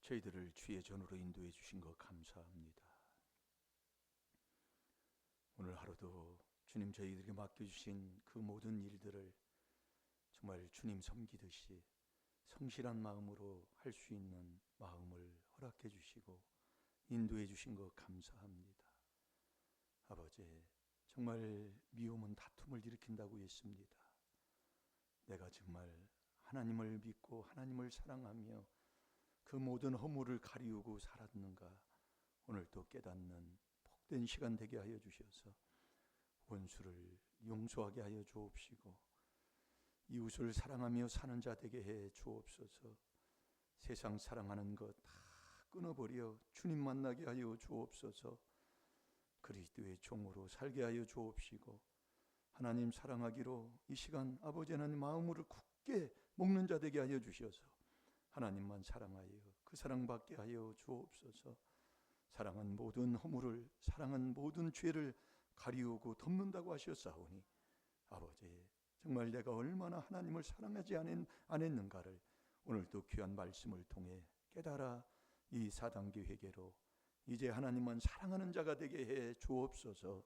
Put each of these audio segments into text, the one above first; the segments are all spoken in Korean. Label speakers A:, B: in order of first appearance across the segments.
A: 저희들을 주의 전으로 인도해 주신 것 감사합니다. 오늘 하루도 주님 저희들에게 맡겨주신 그 모든 일들을 정말 주님 섬기듯이 성실한 마음으로 할 수 있는 마음을 허락해 주시고 인도해 주신 것 감사합니다. 아버지, 정말 미움은 다툼을 일으킨다고 했습니다. 내가 정말 하나님을 믿고 하나님을 사랑하며 그 모든 허물을 가리우고 살았는가, 오늘 또 깨닫는 복된 시간 되게 하여 주셔서 원수를 용서하게 하여 주옵시고 이웃을 사랑하며 사는 자 되게 해 주옵소서. 세상 사랑하는 것 다 끊어버려 주님 만나게 하여 주옵소서. 그리스도의 종으로 살게 하여 주옵시고 하나님 사랑하기로 이 시간 아버지 하나님 마음으로 굳게 먹는 자 되게 하여 주셔서 하나님만 사랑하여 그 사랑받게 하여 주옵소서. 사랑은 모든 허물을, 사랑은 모든 죄를 가리우고 덮는다고 하셨사오니 아버지, 정말 내가 얼마나 하나님을 사랑하지 않았는가를 오늘도 귀한 말씀을 통해 깨달아 이 사단교회계로 이제 하나님만 사랑하는 자가 되게 해 주옵소서.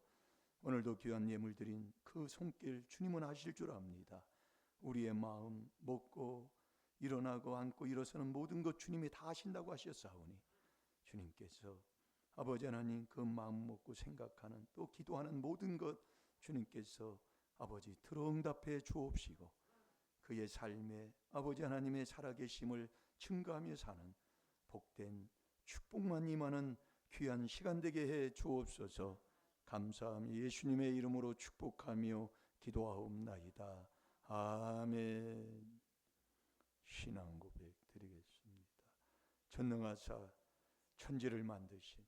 A: 오늘도 귀한 예물 드린 그 손길 주님은 아실 줄 압니다. 우리의 마음 먹고 일어나고 앉고 일어서는 모든 것 주님이 다 아신다고 하셨사오니 주님께서 아버지 하나님 그 마음 먹고 생각하는 또 기도하는 모든 것 주님께서 아버지 들어응답해 주옵시고 그의 삶에 아버지 하나님의 살아계심을 증거하며 사는 복된 축복만 임하는 귀한 시간 되게 해 주옵소서. 감사하며 예수님의 이름으로 축복하며 기도하옵나이다. 아멘. 신앙 고백 드리겠습니다. 전능하사 천지를 만드신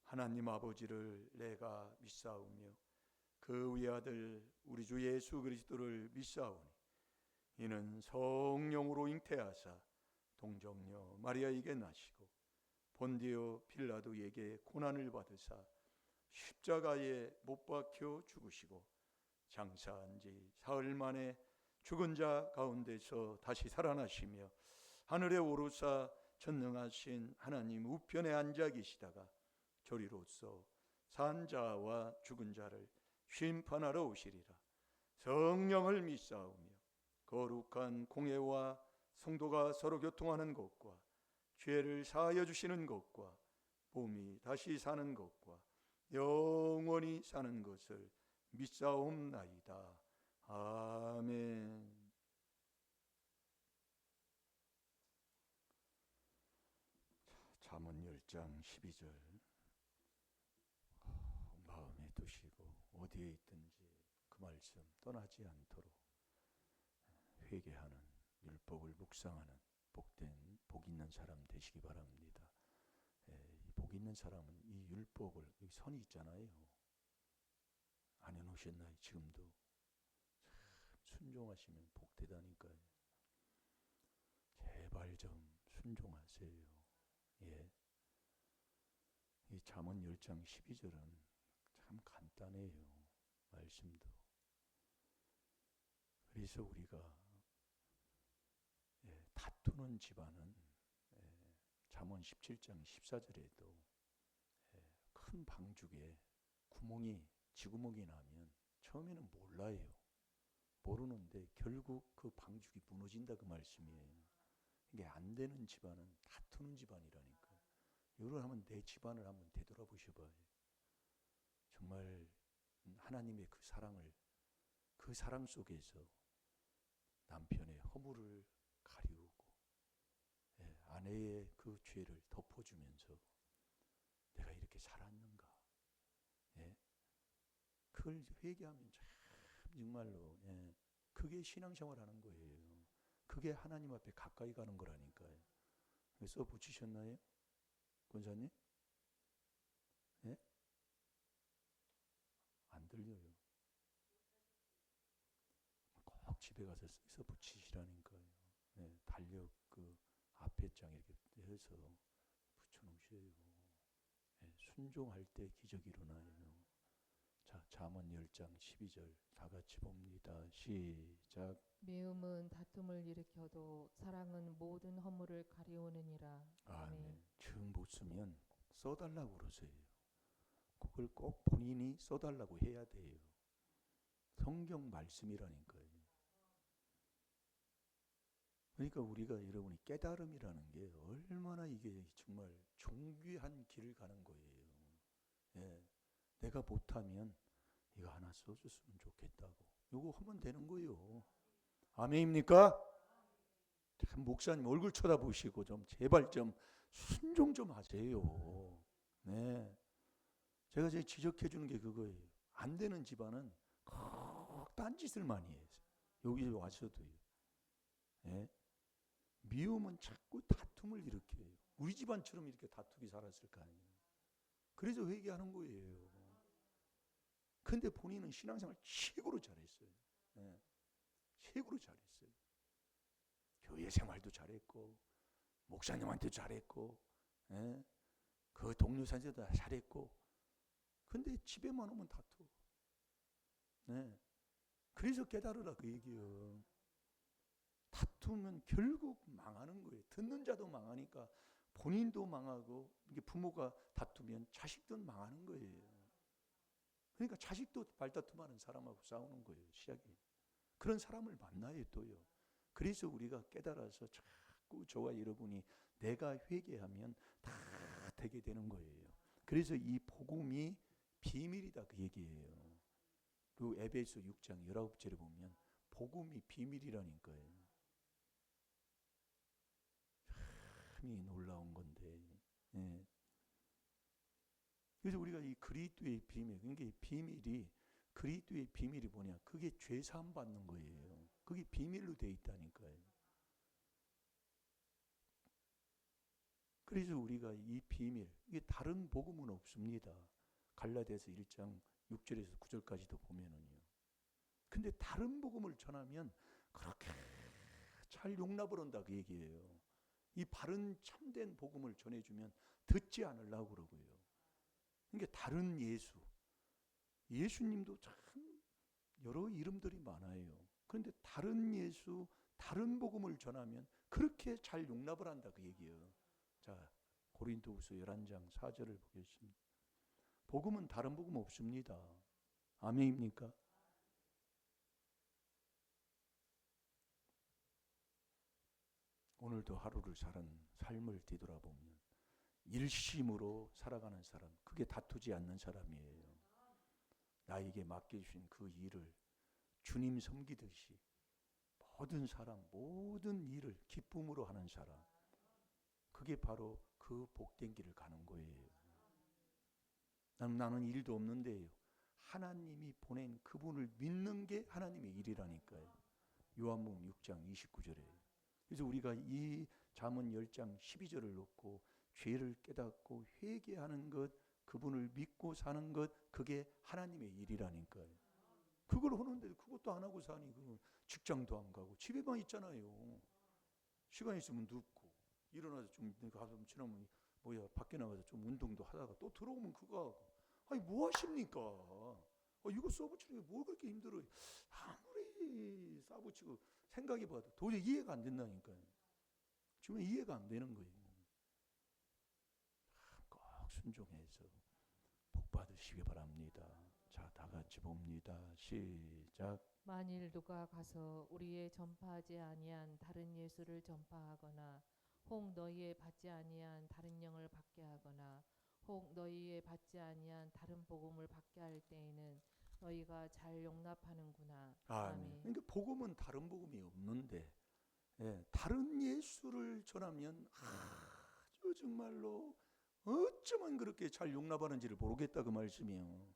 A: 하나님 아버지를 내가 믿사오며 그 외아들 우리 주 예수 그리스도를 믿사오니 이는 성령으로 잉태하사 동정녀 마리아에게 나시고 본디오 빌라도에게 고난을 받으사 십자가에 못 박혀 죽으시고 장사한 지 사흘 만에 죽은 자 가운데서 다시 살아나시며 하늘에 오르사 전능하신 하나님 우편에 앉아 계시다가 저리로서 산 자와 죽은 자를 심판하러 오시리라. 성령을 믿사오며 거룩한 공회와 성도가 서로 교통하는 것과 죄를 사하여 주시는 것과 몸이 다시 사는 것과 영원히 사는 것을 믿사옵나이다. 아멘. 잠언 10장 12절 마음에 두시고 어디에 있든지 그 말씀 떠나지 않도록 회개하는 율법을 묵상하는 복된 복 있는 사람 되시기 바랍니다. 복 있는 사람은 이 율법을, 여기 선이 있잖아요. 안 해놓으셨나요? 지금도 참 순종하시면 복되다니까요. 제발 좀 순종하세요. 예. 이 잠언 10장 12절은 참 간단해요. 말씀도. 그래서 우리가 다투는 집안은 잠언 17장 14절에도 큰 방죽에 지구멍이 나면 처음에는 몰라요. 모르는데 결국 그 방죽이 무너진다 그 말씀이에요. 이게 안 되는 집안은 다투는 집안이라니까요. 여러분 한번 내 집안을 한번 되돌아보셔봐요. 정말 하나님의 그 사랑을, 그 사랑 속에서 남편의 허물을 가리우고 아내의 그 죄를 덮어주면서 내가 이렇게 살았는가, 그걸 회개하면 참 정말로 그게 신앙생활하는 거예요. 그게 하나님 앞에 가까이 가는 거라니까요. 써 붙이셨나요? 권사님? 안 들려요. 꼭 집에 가서 써 붙이시라니까요. 달력 그 앞에 장 이렇게 해서 붙여놓으셔요. 순종할 때 기적이 일어나요. 자, 잠언 10장 12절 다 같이 봅니다. 시작.
B: 미움은 다툼을 일으켜도 사랑은 모든 허물을 가리우느니라.
A: 아멘. 장 못 쓰면 써달라고 그러세요. 그걸 꼭 본인이 써달라고 해야 돼요. 성경 말씀이라니까요. 그러니까 우리가 여러분이 깨달음이라는 게 얼마나 이게 정말 존귀한 길을 가는 거예요. 예, 내가 못하면 이거 하나 써줬으면 좋겠다고. 이거 하면 되는 거예요. 아멘입니까? 참 목사님 얼굴 쳐다보시고 좀 제발 좀 순종 좀 하세요. 네, 제가 제일 지적해 주는 게 그거예요. 안 되는 집안은 꼭 딴짓을 많이 해요. 여기 와서도요. 예? 미움은 자꾸 다툼을 일으켜요. 우리 집안처럼 이렇게 다투기 살았을 거 아니에요. 그래서 회개하는 거예요. 근데 본인은 신앙생활 최고로 잘했어요. 예. 최고로 잘했어요. 교회 생활도 잘했고 목사님한테 잘했고 예? 그 동료 사람들도 다 잘했고 근데 집에만 오면 다투. 네. 그래서 깨달으라 그 얘기예요. 다투면 결국 망하는 거예요. 듣는 자도 망하니까 본인도 망하고 이게 부모가 다투면 자식도 망하는 거예요. 그러니까 자식도 말다툼하는 사람하고 싸우는 거예요. 시작이. 그런 사람을 만나요 또요. 그래서 우리가 깨달아서 자꾸 저와 여러분이 내가 회개하면 다 되게 되는 거예요. 그래서 이 복음이 비밀이다 그 얘기예요. 그리고 에베소 6장 19절에 보면 복음이 비밀이라니까요. 참이 놀라운 건데. 예. 그래서 우리가 이 그리스도의 비밀, 그러니까 비밀이 그리스도의 비밀이 뭐냐? 그게 죄 사함 받는 거예요. 그게 비밀로 돼 있다니까요. 그래서 우리가 이 비밀, 이게 다른 복음은 없습니다. 갈라디아서 1장 6절에서 9절까지도 보면은요. 근데 다른 복음을 전하면 그렇게 잘 용납을 한다 그 얘기예요. 이 바른 참된 복음을 전해주면 듣지 않으려고 그러고요. 그러니까 다른 예수, 예수님도 참 여러 이름들이 많아요. 그런데 다른 예수, 다른 복음을 전하면 그렇게 잘 용납을 한다 그 얘기예요. 자, 고린도후서 11장 4절을 보겠습니다. 복음은 다른 복음 없습니다. 아멘입니까? 오늘도 하루를 사는 삶을 뒤돌아보면 일심으로 살아가는 사람, 그게 다투지 않는 사람이에요. 나에게 맡겨주신 그 일을 주님 섬기듯이 모든 사람, 모든 일을 기쁨으로 하는 사람, 그게 바로 그 복된 길을 가는 거예요. 나는 일도 없는데요. 하나님이 보낸 그분을 믿는 게 하나님의 일이라니까요. 요한복음 6장 29절에. 그래서 우리가 이 잠언 10장 12절을 놓고 죄를 깨닫고 회개하는 것, 그분을 믿고 사는 것, 그게 하나님의 일이라니까요. 그걸 하는데 그것도 안 하고 사니 그 직장도 안 가고 집에만 있잖아요. 시간 있으면 눕고 일어나서 좀 가서 지나면 뭐야 밖에 나가서 좀 운동도 하다가 또 들어오면 그거 하고 아니 뭐 하십니까? 이거 써붙이는 게 뭘 그렇게 힘들어요? 아무리 써붙이고 생각해봐도 도저히 이해가 안 된다니까요. 지금 이해가 안 되는 거예요. 꼭 순종해서 복 받으시기 바랍니다. 자, 다 같이 봅니다. 시작.
B: 만일 누가 가서 우리의 전파하지 아니한 다른 예수를 전파하거나 혹 너희의 받지 아니한 다른 영을 받게 하거나 혹 너희의 받지 아니한 다른 복음을 받게 할 때에는 너희가 잘 용납하는구나.
A: 아멘.
B: 아멘.
A: 그러니까 복음은 다른 복음이 없는데 다른 예수를 전하면 아주 정말로 어쩌면 그렇게 잘 용납하는지를 모르겠다 그 말씀이에요.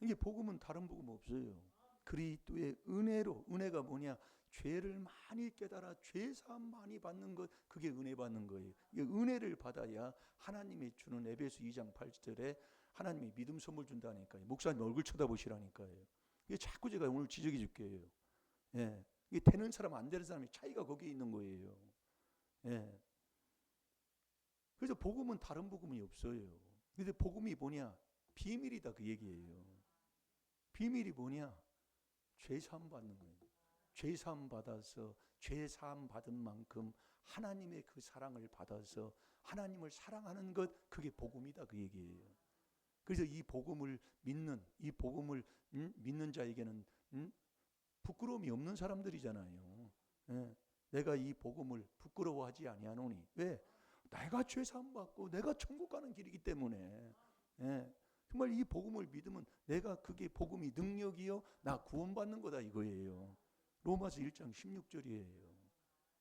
A: 이게 복음은 다른 복음 없어요. 그리스도의 은혜로, 은혜가 뭐냐? 죄를 많이 깨달아 죄 사함 많이 받는 것, 그게 은혜 받는 거예요. 이게 은혜를 받아야 하나님이 주는 에베소 2장 8절에 하나님이 믿음 선물 준다니까요. 목사님 얼굴 쳐다보시라니까요. 이게 자꾸 제가 오늘 지적해 줄게요. 예. 이게 되는 사람 안 되는 사람의 차이가 거기에 있는 거예요. 예. 그래서 복음은 다른 복음이 없어요. 근데 복음이 뭐냐? 비밀이다 그 얘기예요. 비밀이 뭐냐? 죄 사함 받는 거예요. 죄 사함 받아서 죄 사함 받은 만큼 하나님의 그 사랑을 받아서 하나님을 사랑하는 것, 그게 복음이다, 그 얘기예요. 그래서 이 복음을 믿는 자에게는 부끄러움이 없는 사람들이잖아요. 예. 내가 이 복음을 부끄러워하지 아니하노니. 왜? 내가 죄 사함 받고 내가 천국 가는 길이기 때문에. 예. 정말 이 복음을 믿으면 내가 그게 복음이 능력이요 나 구원받는 거다 이거예요. 로마서 1장 16절이에요.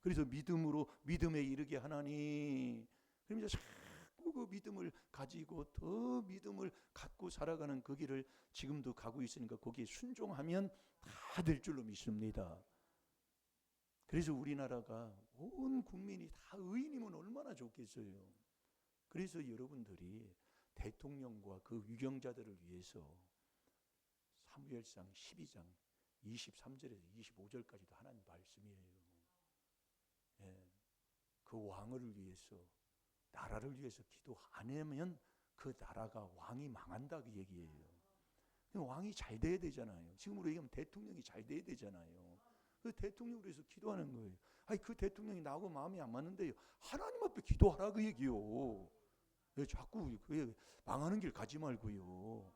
A: 그래서 믿음으로 믿음에 이르게 하나니. 그러면서 자꾸 그 믿음을 가지고 더 믿음을 갖고 살아가는 그 길을 지금도 가고 있으니까 거기에 순종하면 다 될 줄로 믿습니다. 그래서 우리나라가 온 국민이 다 의인이면 얼마나 좋겠어요. 그래서 여러분들이 대통령과 그 위경자들을 위해서 사무엘상 12장 23절에서 25절까지도 하나님 말씀이에요. 예. 그 왕을 위해서, 나라를 위해서 기도 안 하면 그 나라가 왕이 망한다 그 얘기예요. 왕이 잘 돼야 되잖아요. 지금으로 얘기하면 대통령이 잘 돼야 되잖아요. 그 대통령을 위해서 기도하는 거예요. 아니 그 대통령이 나하고 마음이 안 맞는데요, 하나님 앞에 기도하라 그 얘기요. 왜 자꾸 왜 망하는 길 가지 말고요.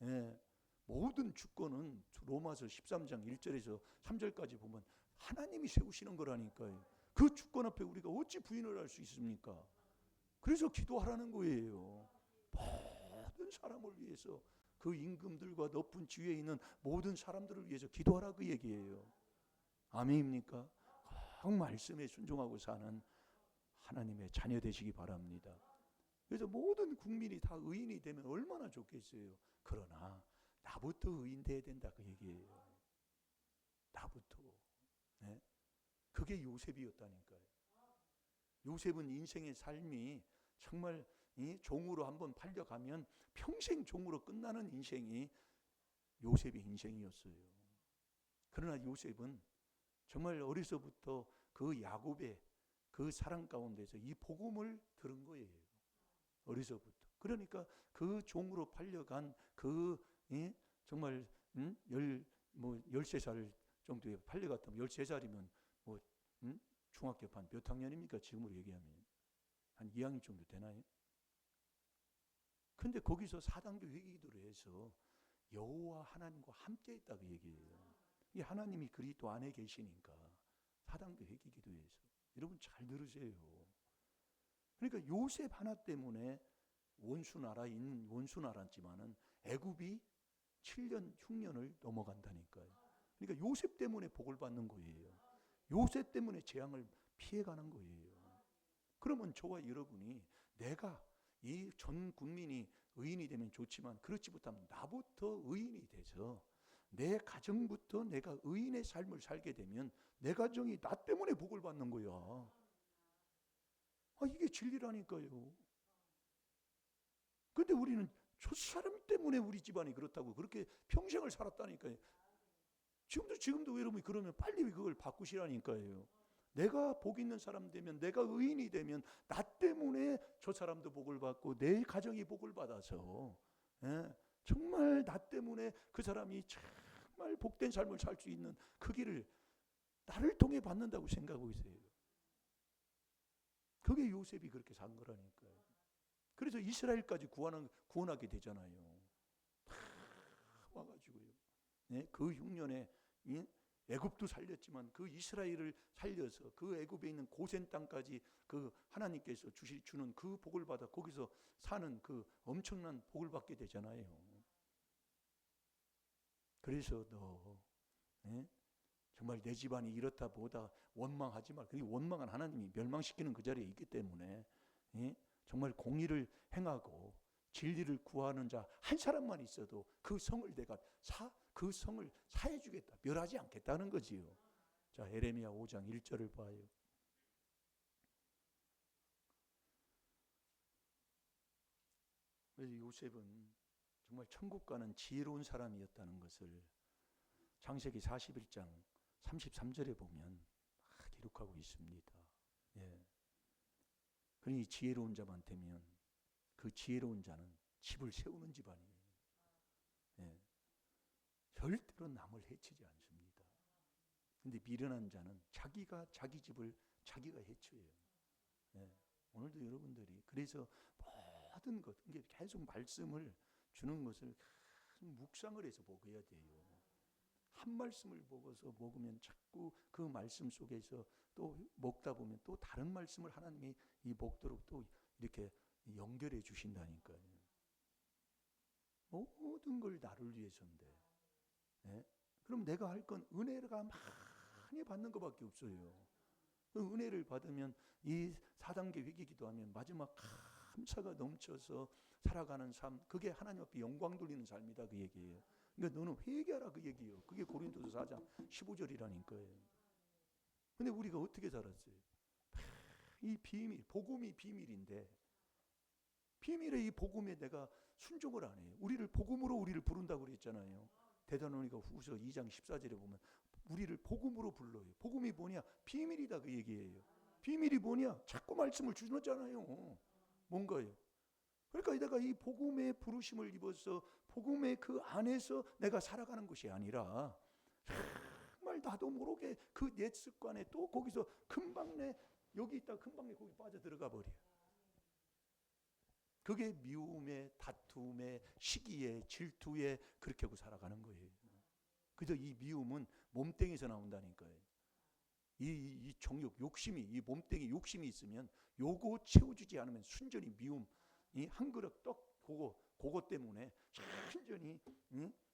A: 예. 모든 주권은 로마서 13장 1절에서 3절까지 보면 하나님이 세우시는 거라니까요. 그 주권 앞에 우리가 어찌 부인을 할 수 있습니까? 그래서 기도하라는 거예요. 모든 사람을 위해서, 그 임금들과 높은 지위에 있는 모든 사람들을 위해서 기도하라 그 얘기예요. 아멘입니까? 꼭 말씀에 순종하고 사는 하나님의 자녀 되시기 바랍니다. 그래서 모든 국민이 다 의인이 되면 얼마나 좋겠어요. 그러나 나부터 의인 돼야 된다 그 얘기예요. 나부터. 네? 그게 요셉이었다니까요. 요셉은 인생의 삶이 정말 종으로 한번 팔려가면 평생 종으로 끝나는 인생이 요셉의 인생이었어요. 그러나 요셉은 정말 어려서부터 그 야곱의 그 사랑 가운데서 이 복음을 들은 거예요. 어려서부터. 그러니까 그 종으로 팔려간 그 정말 13살 정도에 팔려갔다면 13살이면 뭐 중학교 몇 학년입니까? 지금으로 얘기하면 한 2학년 정도 되나요? 근데 거기서 4단계 회개기도를 해서 여호와 하나님과 함께 있다고 얘기해요. 이 하나님이 그리스도 안에 계시니까 4단계 회개기도에서. 여러분 잘 들으세요. 그러니까 요셉 하나 때문에 원수 나라지만은 애굽이 7년 흉년을 넘어간다니까요. 그러니까 요셉 때문에 복을 받는 거예요. 요셉 때문에 재앙을 피해가는 거예요. 그러면 저와 여러분이 내가 이 전 국민이 의인이 되면 좋지만 그렇지 못하면 나부터 의인이 돼서 내 가정부터 내가 의인의 삶을 살게 되면 내 가정이 나 때문에 복을 받는 거야. 이게 진리라니까요. 근데 우리는 저 사람 때문에 우리 집안이 그렇다고 그렇게 평생을 살았다니까요. 지금도 여러분이 그러면 빨리 그걸 바꾸시라니까요. 내가 복 있는 사람 되면, 내가 의인이 되면 나 때문에 저 사람도 복을 받고 내 가정이 복을 받아서 정말 나 때문에 그 사람이 정말 복된 삶을 살 수 있는 그 길을 나를 통해 받는다고 생각하고 있어요. 그게 요셉이 그렇게 산 거라니까요. 그래서 이스라엘까지 구원하게 되잖아요. 다 와가지고요. 그 흉년에 애굽도 살렸지만 그 이스라엘을 살려서 그 애굽에 있는 고센 땅까지 그 하나님께서 주는 그 복을 받아 거기서 사는 그 엄청난 복을 받게 되잖아요. 그래서 너 정말 내 집안이 이렇다 보다 원망하지 말. 그게 원망한 하나님이 멸망시키는 그 자리에 있기 때문에 정말 공의를 행하고 진리를 구하는 자 한 사람만 있어도 그 성을 내가 그 성을 사해 주겠다. 멸하지 않겠다는 거지요. 자, 에레미야 5장 1절을 봐요. 그래서 요셉은 정말 천국 가는 지혜로운 사람이었다는 것을 창세기 41장 33절에 보면 기록하고 있습니다. 예. 그러니 지혜로운 자만 되면 그 지혜로운 자는 집을 세우는 집안이에요. 예. 절대로 남을 해치지 않습니다. 근데 미련한 자는 자기가 자기 집을 자기가 해쳐요. 예. 오늘도 여러분들이 그래서 모든 것, 이게 계속 말씀을 주는 것을 묵상을 해서 먹어야 돼요. 한 말씀을 먹어서 먹으면 자꾸 그 말씀 속에서 또 먹다 보면 또 다른 말씀을 하나님이 이 먹도록 또 이렇게 연결해 주신다니까요. 모든 걸 나를 위해서인데. 예? 그럼 내가 할 건 은혜가 많이 받는 것밖에 없어요. 그 은혜를 받으면 이 4단계 회개 기도하면 마지막 감사가 넘쳐서 살아가는 삶, 그게 하나님 앞에 영광 돌리는 삶이다 그 얘기예요. 그러니까 너는 회개하라 그 얘기예요. 그게 고린도서 4장 15절이라니까요. 근데 우리가 어떻게 살았어요? 이 비밀, 복음이 비밀인데 비밀의 이 복음에 내가 순종을 안 해요. 우리를 복음으로 우리를 부른다고 그랬잖아요. 데살로니가 후서 2장 14절에 보면 우리를 복음으로 불러요. 복음이 뭐냐? 비밀이다 그 얘기예요. 비밀이 뭐냐? 자꾸 말씀을 주셨잖아요. 뭔가요? 그러니까 내가 이 복음의 부르심을 입어서 복음의 그 안에서 내가 살아가는 것이 아니라 정말 나도 모르게 그 옛 습관에 또 거기서 금방 내 여기 있다 금방 내 거기 빠져들어가 버려. 그게 미움에 다툼에 시기에 질투에 그렇게 하고 살아가는 거예요. 그래서 이 미움은 몸뚱이에서 나온다니까요. 이 정욕, 욕심이, 이 몸뚱이 욕심이 있으면 요거 채워주지 않으면 순전히 미움, 이 한 그릇 떡 그거 때문에 순전히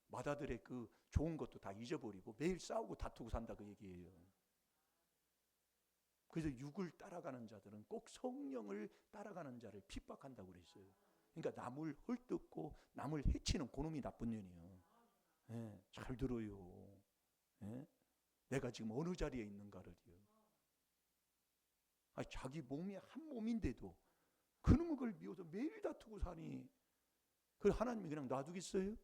A: 마다들의 그 좋은 것도 다 잊어버리고 매일 싸우고 다투고 산다 그 얘기예요. 그래서 육을 따라가는 자들은 꼭 성령을 따라가는 자를 핍박한다고 그랬어요. 그러니까 남을 헐뜯고 남을 해치는 그놈이 나쁜 년이에요. 예, 잘 들어요. 예? 내가 지금 어느 자리에 있는가를요. 자기 몸이 한 몸인데도 그놈의 걸 미워서 매일 다투고 사니 그걸 하나님이 그냥 놔두겠어요?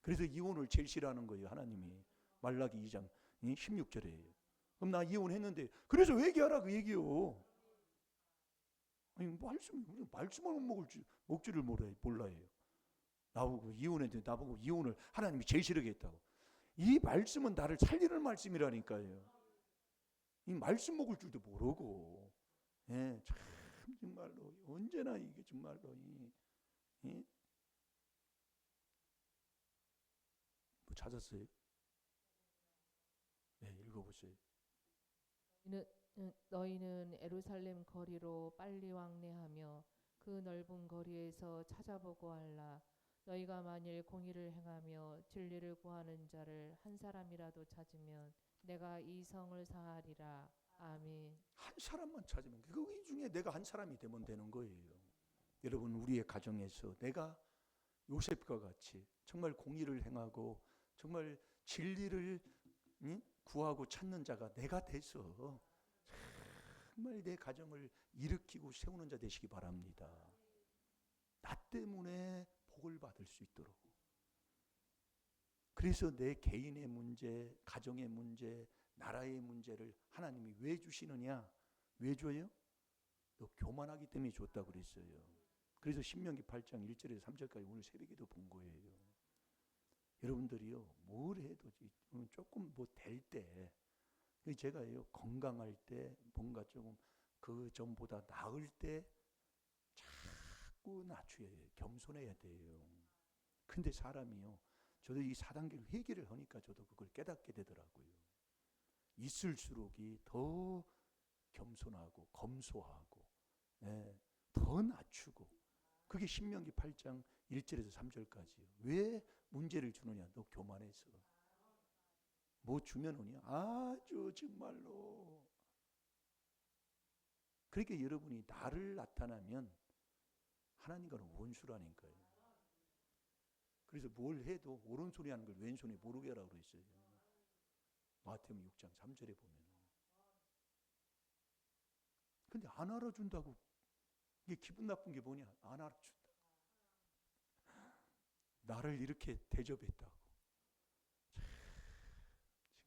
A: 그래서 이혼을 제일 싫어하는 거예요. 하나님이 말라기 2장 16절에 그럼 나 이혼했는데 그래서 회개하라 그 얘기요. 아니 말씀을 먹지를 몰라요. 나보고 이혼했는데 나보고 이혼을 하나님이 제일 싫어하게 했다고. 이 말씀은 나를 살리는 말씀이라니까요. 이 말씀 먹을 줄도 모르고, 예, 참 정말로 언제나 이게 정말로 뭐 찾았어요? 네, 읽어보세요.
B: 너희는 예루살렘 거리로 빨리 왕래하며 그 넓은 거리에서 찾아보고 할라. 너희가 만일 공의를 행하며 진리를 구하는 자를 한 사람이라도 찾으면 내가 이 성을 사하리라. 아멘.
A: 한 사람만 찾으면 그 중에 내가 한 사람이 되면 되는 거예요. 여러분 우리의 가정에서 내가 요셉과 같이 정말 공의를 행하고 정말 진리를 구하고 찾는 자가 내가 돼서 정말 내 가정을 일으키고 세우는 자 되시기 바랍니다. 나 때문에 복을 받을 수 있도록. 그래서 내 개인의 문제, 가정의 문제, 나라의 문제를 하나님이 왜 주시느냐? 왜 줘요? 너 교만하기 때문에 줬다고 그랬어요. 그래서 신명기 8장 1절에서 3절까지 오늘 새벽에도 본 거예요. 여러분들이요, 뭘 해도 조금 뭐 될 때, 제가요, 건강할 때, 뭔가 조금 그 전보다 나을 때 자꾸 낮춰야 해요. 겸손해야 돼요. 근데 사람이요, 저도 이 4단계를 회개를 하니까 저도 그걸 깨닫게 되더라고요. 있을수록이 더 겸손하고 검소하고, 네, 더 낮추고. 그게 신명기 8장 1절에서 3절까지요. 왜 문제를 주느냐? 너 교만해서. 뭐 주면 오냐? 아주 정말로. 그러니까 여러분이 나를 나타나면 하나님과는 원수라니까요. 그래서 뭘 해도 오른손이 하는 걸 왼손이 모르게 하라고 그랬어요. 마태복음 6장 3절에 보면. 근데 안 알아준다고. 이게 기분 나쁜 게 뭐냐? 안 알아준다. 나를 이렇게 대접했다고.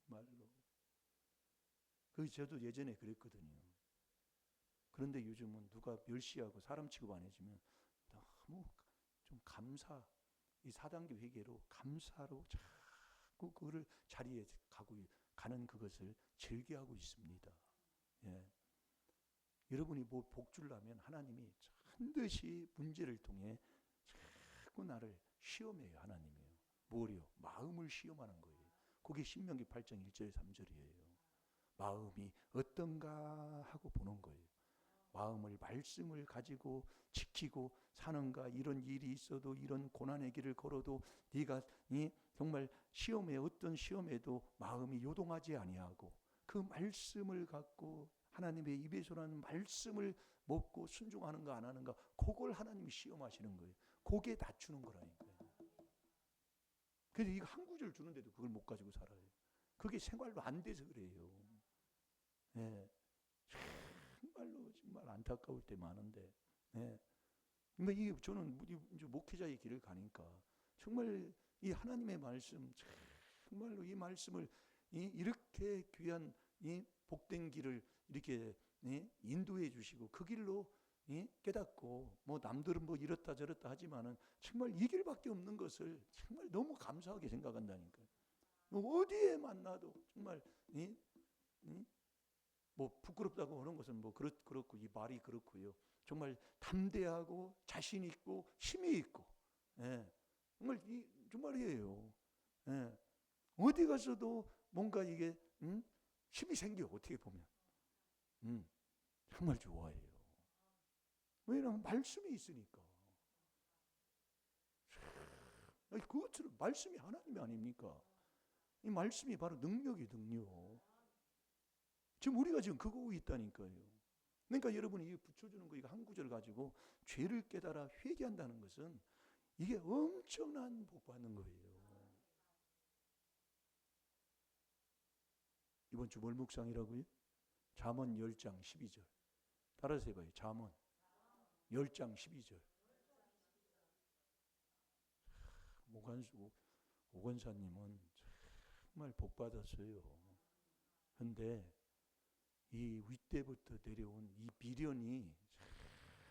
A: 정말로. 저도 예전에 그랬거든요. 그런데 요즘은 누가 멸시하고 사람 취급 안 해주면 너무 좀 감사, 이 4단계 회개로 감사로 자꾸 자꾸 그거를 자리에 가는 그것을 즐겨하고 있습니다. 예. 여러분이 뭐 복 주려면 하나님이 반드시 문제를 통해 자꾸 나를 시험해요. 하나님이요. 뭐요? 마음을 시험하는 거예요. 그게 신명기 8장 1절 3절이에요. 마음이 어떤가 하고 보는 거예요. 마음을 말씀을 가지고 지키고 사는가. 이런 일이 있어도 이런 고난의 길을 걸어도 네가 정말 시험에 어떤 시험에도 마음이 요동하지 아니하고 그 말씀을 갖고 하나님의 입에서 나는 말씀을 먹고 순종하는가 안 하는가 그걸 하나님이 시험하시는 거예요. 그게 낮추는 거라니까요. 그래서 이거 한 구절 주는데도 그걸 못 가지고 살아요. 그게 생활로 안 돼서 그래요. 예. 정말로 정말 안타까울 때 많은데, 예. 이게 저는 이제 목회자의 길을 가니까 정말 이 하나님의 말씀, 정말로 이 말씀을 이렇게 귀한 이 복된 길을 이렇게 인도해 주시고 그 길로 깨닫고 뭐 남들은 뭐 이렇다 저렇다 하지만은 정말 이 길밖에 없는 것을 정말 너무 감사하게 생각한다니까요. 뭐 어디에 만나도 정말 뭐 부끄럽다고 하는 것은 뭐 그렇고 이 말이 그렇고요. 정말 담대하고 자신 있고 힘이 있고, 예. 정말 정말이에요. 예. 어디 가서도 뭔가 이게 힘이 생겨 어떻게 보면 정말 좋아해요. 왜냐하면 말씀이 있으니까. 그것처럼 말씀이 하나님이 아닙니까? 이 말씀이 바로 능력이 능력. 지금 우리가 지금 그거 있다니까요. 그러니까 여러분이 이 붙여주는 거 이거 한 구절 가지고 죄를 깨달아 회개한다는 것은 이게 엄청난 복 받는 거예요. 이번 주 뭘 묵상이라고요? 잠언 10장 12절. 따라서 해봐요. 잠언 10장 12절. 오건사님은 정말 복 받았어요. 근데 이 윗대부터 내려온 이 미련이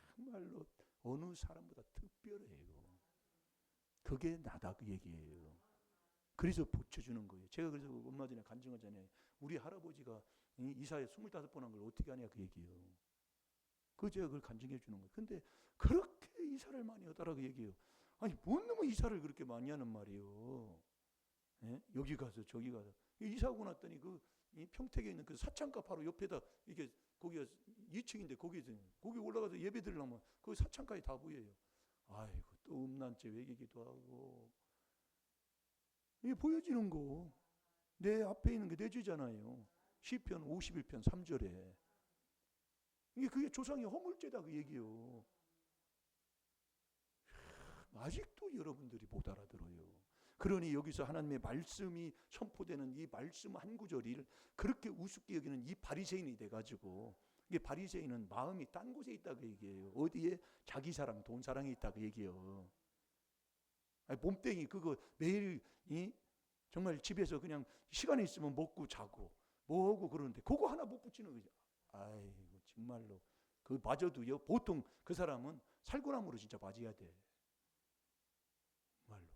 A: 정말로 어느 사람보다 특별해요. 그게 나다 그 얘기예요. 그래서 붙여주는 거예요. 제가 그래서 얼마 전에 간증하잖아요. 우리 할아버지가 이사에 25번 한 걸 어떻게 하냐 그 얘기예요. 그 제가 그걸 간증해 주는 거예요. 근데 그렇게 이사를 많이 하더라 그 얘기예요. 아니 뭔 놈의 이사를 그렇게 많이 하는 말이에요. 예? 여기 가서 저기 가서 이사하고 났더니 이 평택에 있는 그 사창가 바로 옆에다 이게 거기가 2층인데 거기 올라가서 예배 드리려면 그 사창가에 다 보여요. 아이고 또 음란죄 외기기도 하고 이게 보여지는 거. 내 앞에 있는 게 내 죄잖아요. 시편 51편 3절에 그게 조상의 허물죄다 그 얘기요. 아직도 여러분들이 못 알아들어요. 그러니 여기서 하나님의 말씀이 선포되는 이 말씀 한 구절을 그렇게 우습게 여기는 이 바리새인이 돼가지고 이게 바리새인은 마음이 딴 곳에 있다 그 얘기예요. 어디에? 자기 사랑, 돈 사랑이 있다 그 얘기예요. 아니, 몸땡이 그거 매일 정말 집에서 그냥 시간이 있으면 먹고 자고 뭐하고 그러는데 그거 하나 못 붙이는 거죠. 아이고 정말로 그 맞아도요. 보통 그 사람은 살구나무로 진짜 맞아야 돼. 정말로.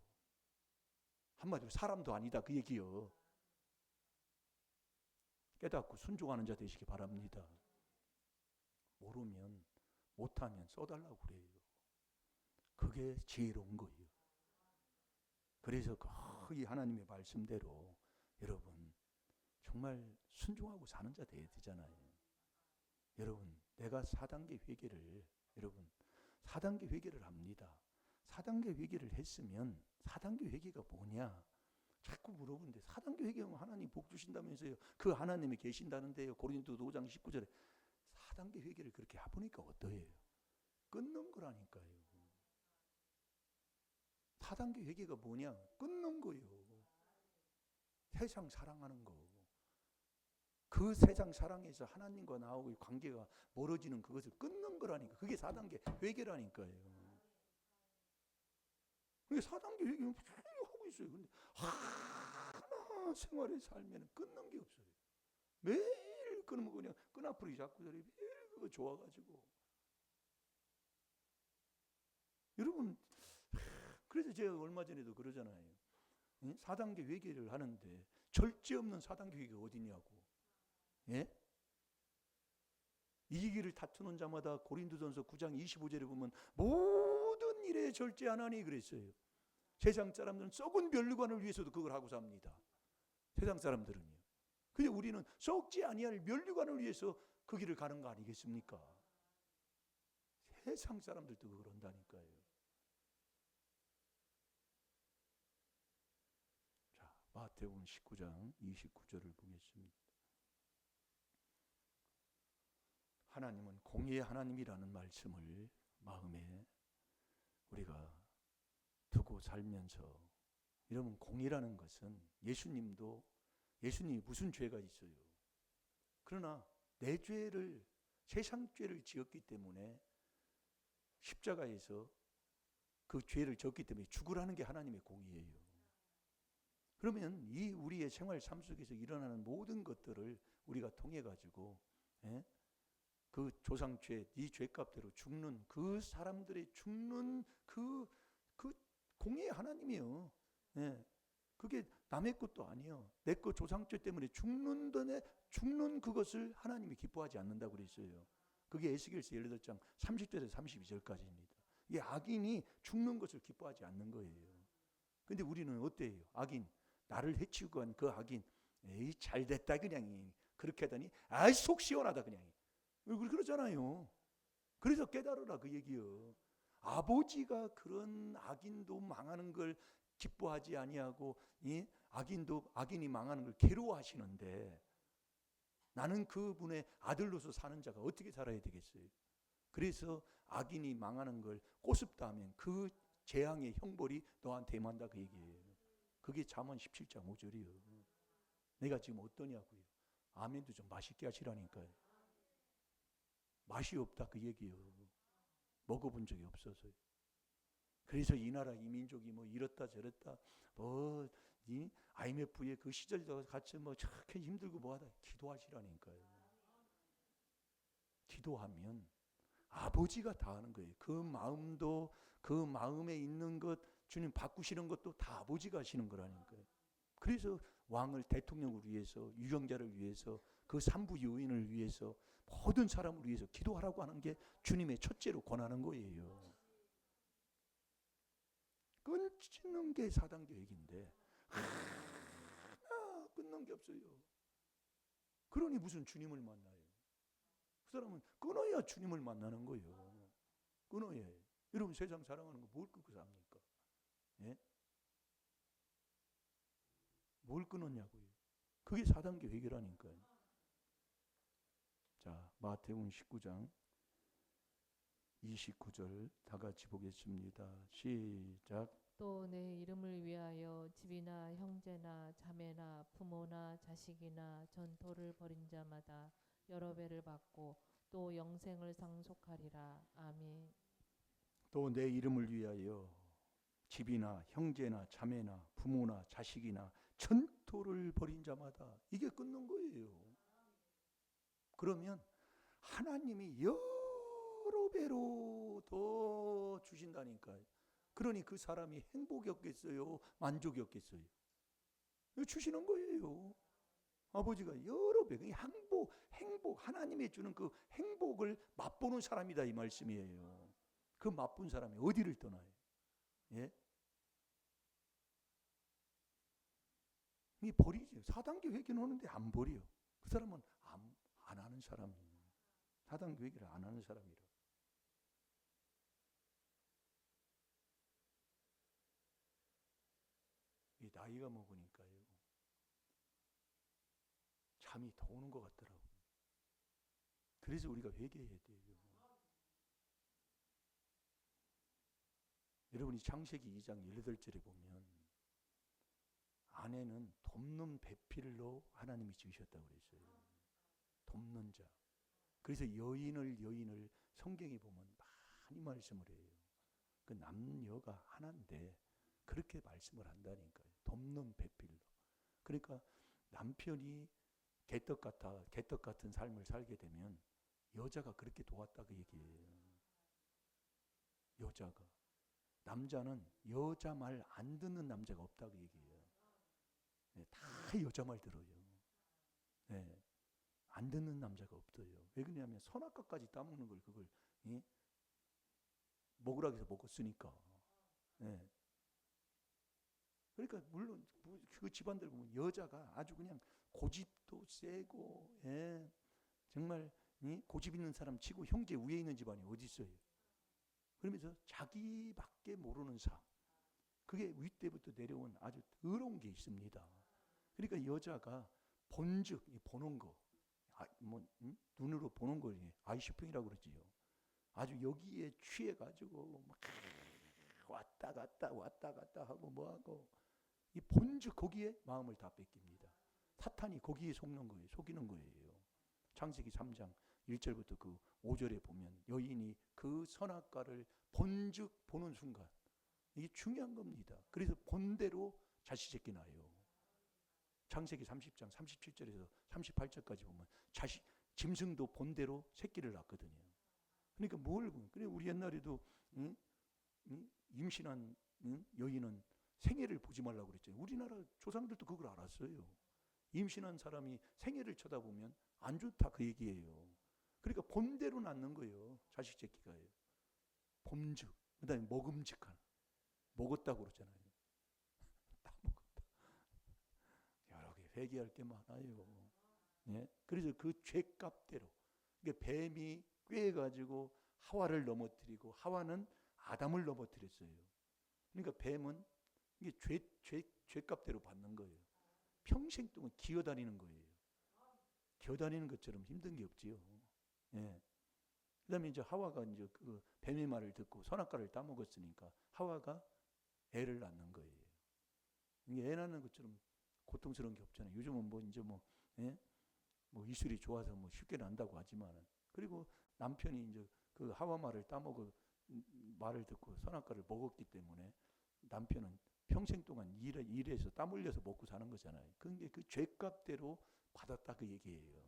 A: 한마디로 사람도 아니다 그 얘기요. 깨닫고 순종하는 자 되시기 바랍니다. 모르면 못하면 써달라고 그래요. 그게 지혜로운 거예요. 그래서 거의 하나님의 말씀대로 여러분 정말 순종하고 사는 자 돼야 되잖아요. 여러분 내가 4단계 회개를 여러분 4단계 회개를 합니다. 4단계 회개를 했으면 4단계 회개가 뭐냐? 자꾸 물어보는데 4단계 회개하면 하나님 복 주신다면서요. 그 하나님이 계신다는데요. 고린도서 5장 19절에 4단계 회개를 그렇게 해보니까 어떠해요? 끊는 거라니까요. 4단계 회개가 뭐냐? 끊는 거예요. 세상 사랑하는 거. 그 세상 사랑에서 하나님과 나하고의 관계가 멀어지는 그것을 끊는 거라니까. 그게 4단계 회개라니까요. 그게 4단계 회개는 하고 있어요. 근데 하나 생활에 살면 끊는 게 없어요. 매일 끊으면 그냥 끈앞으로 자꾸 매일 그거 좋아가지고. 여러분 그래서 제가 얼마 전에도 그러잖아요. 예? 4단계 회개를 하는데 절제 없는 4단계 회개가 어디냐고. 예? 이기를 다투는 자마다 고린도전서 9장 25절에 보면 모든 일에 절제하나니 그랬어요. 세상 사람들은 썩은 멸류관을 위해서도 그걸 하고 삽니다. 세상 사람들은요. 근데 우리는 썩지 아니할 멸류관을 위해서 그 길을 가는 거 아니겠습니까? 세상 사람들도 그런다니까요. 자, 마태복음 19장 29절을 보겠습니다. 하나님은 공의의 하나님이라는 말씀을 마음에 우리가 두고 살면서, 여러분, 공의라는 것은 예수님이 무슨 죄가 있어요? 그러나 내 죄를, 세상 죄를 지었기 때문에 십자가에서 그 죄를 졌기 때문에 죽으라는 게 하나님의 공의예요. 그러면 이 우리의 생활 삶 속에서 일어나는 모든 것들을 우리가 통해 가지고, 예? 그 조상죄, 네 죄값대로 죽는 그 사람들의 죽는 그 공의의 하나님이요. 예. 그게 남의 것도 아니에요. 내 거 조상죄 때문에 죽는 그것을 하나님이 기뻐하지 않는다고 그랬어요. 그게 에스겔서 18장 30절에서 32절까지입니다. 이게 악인이 죽는 것을 기뻐하지 않는 거예요. 근데 우리는 어때요? 악인, 나를 해치우고 한 그 악인, 에이 잘됐다 그냥 그렇게 하더니 아이 속 시원하다 그냥 우리 그러잖아요. 그래서 깨달으라 그 얘기요. 아버지가 그런 악인도 망하는 걸 기뻐하지 아니하고, 이 악인이 망하는 걸 괴로워하시는데, 나는 그분의 아들로서 사는 자가 어떻게 살아야 되겠어요? 그래서 악인이 망하는 걸 꼬습다 하면 그 재앙의 형벌이 너한테 임한다 그 얘기예요. 그게 잠언 17장 5절이요. 내가 지금 어떠냐고요. 아멘도 좀 맛있게 하시라니까요. 맛이 없다 그 얘기요. 먹어본 적이 없어서요. 그래서 이 나라 이 민족이 뭐 이렇다 저렇다 이 IMF의 그 시절도 같이 뭐 저렇게 힘들고 뭐하다 기도하시라니까요. 기도하면 아버지가 다 하는 거예요. 그 마음도, 그 마음에 있는 것 주님 바꾸시는 것도 다 아버지가 하시는 거라니까요. 그래서 왕을, 대통령을 위해서, 유경자를 위해서, 그 산부 요인을 위해서, 모든 사람을 위해서 기도하라고 하는 게 주님의 첫째로 권하는 거예요. 끊는 게 4단계 회개인데 하나 끊는 게 없어요. 그러니 무슨 주님을 만나요? 그 사람은 끊어야 주님을 만나는 거예요. 끊어야. 여러분 세상 사랑하는 거 뭘 끊고 삽니까? 예? 뭘 끊었냐고요? 그게 4단계 회개라니까요. 자, 마태복음 19장 29절 다 같이 보겠습니다. 시작.
B: 또 내 이름을 위하여 집이나 형제나 자매나 부모나 자식이나 전토를 벌인 자마다 여러 배를 받고 또 영생을 상속하리라. 아멘.
A: 또 내 이름을 위하여 집이나 형제나 자매나 부모나 자식이나 전토를 벌인 자마다, 이게 끊는 거예요. 그러면 하나님이 여러 배로 더 주신다니까요. 그러니 그 사람이 행복이 없겠어요? 만족이 없겠어요? 주시는 거예요. 아버지가 여러 배, 행복, 하나님이 주는 그 행복을 맛보는 사람이다 이 말씀이에요. 그 맛본 사람이 어디를 떠나요? 예? 이 버리죠. 4단계 회개는 하는데 안 버려. 그 사람은 안 하는 사람이에요. 4단계 회개를 안 하는 사람이라. 이 나이가 먹으니까요. 잠이 더 오는 것 같더라고요. 그래서 우리가 회개해야 돼요. 여러분이 창세기 2장 18절에 보면 아내는 돕는 배필로 하나님이 지으셨다고 그랬어요. 돕는 자. 그래서 여인을 성경에 보면 많이 말씀을 해요. 그 남녀가 하나인데 그렇게 말씀을 한다니까요. 돕는 배필로. 그러니까 남편이 개떡 같은 삶을 살게 되면 여자가 그렇게 도왔다 그 얘기예요. 여자가. 남자는 여자 말 안 듣는 남자가 없다 그 얘기예요. 다 여자 말 들어요. 예. 안 듣는 남자가 없어요. 왜 그러냐면 선악과까지 따먹는 걸 그걸 먹으라 해서 먹었으니까. 예. 그러니까 물론 그 집안들 보면 여자가 아주 그냥 고집도 세고, 예. 정말 고집 있는 사람 치고 형제 위에 있는 집안이 어디 있어요? 그러면서 자기밖에 모르는 삶. 그게 윗대부터 내려온 아주 더러운 게 있습니다. 그러니까 여자가 본즉 보는 거, 눈으로 보는 거 아이쇼핑이라고 그러지요. 아주 여기에 취해가지고 막 왔다 갔다 하고 뭐하고 이 본즉 거기에 마음을 다 뺏깁니다. 사탄이 거기에 속이는 거예요. 창세기 3장 1절부터 그 5절에 보면 여인이 그 선악과를 본즉 보는 순간 이게 중요한 겁니다. 그래서 본대로 자식 새끼 낳아요. 창세기 30장 37절에서 38절까지 보면 짐승도 본대로 새끼를 낳거든요. 그러니까 그래 우리 옛날에도 임신한 여인은 생애를 보지 말라고 그랬잖아요. 우리나라 조상들도 그걸 알았어요. 임신한 사람이 생애를 쳐다보면 안 좋다 그 얘기예요. 그러니까 본대로 낳는 거예요. 자식 새끼가요. 본즉 그다음에 먹음직한 먹었다고 그러잖아요. 다 먹었다. 여러 개 회개할 게 많아요. 예? 그래서 그 죄값대로 그러니까 뱀이 꾀가지고 하와를 넘어뜨리고 하와는 아담을 넘어뜨렸어요. 그러니까 뱀은 이게 죄값대로 받는 거예요. 평생 동안 기어다니는 거예요. 기어다니는 것처럼 힘든 게 없지요. 예. 그다음에 이제 하와가 이제 그 뱀의 말을 듣고 선악과를 따먹었으니까 하와가 애를 낳는 거예요. 이게 애 낳는 것처럼 고통스러운 게 없잖아요. 요즘은 뭐 이제 뭐 이술이 좋아서 뭐 쉽게 난다고 하지만은 그리고 남편이 이제 그 하와 말을 말을 듣고 선악과를 먹었기 때문에 남편은 평생 동안 일해서 땀 흘려서 먹고 사는 거잖아요. 그게 그 죄값대로 받았다 그 얘기예요.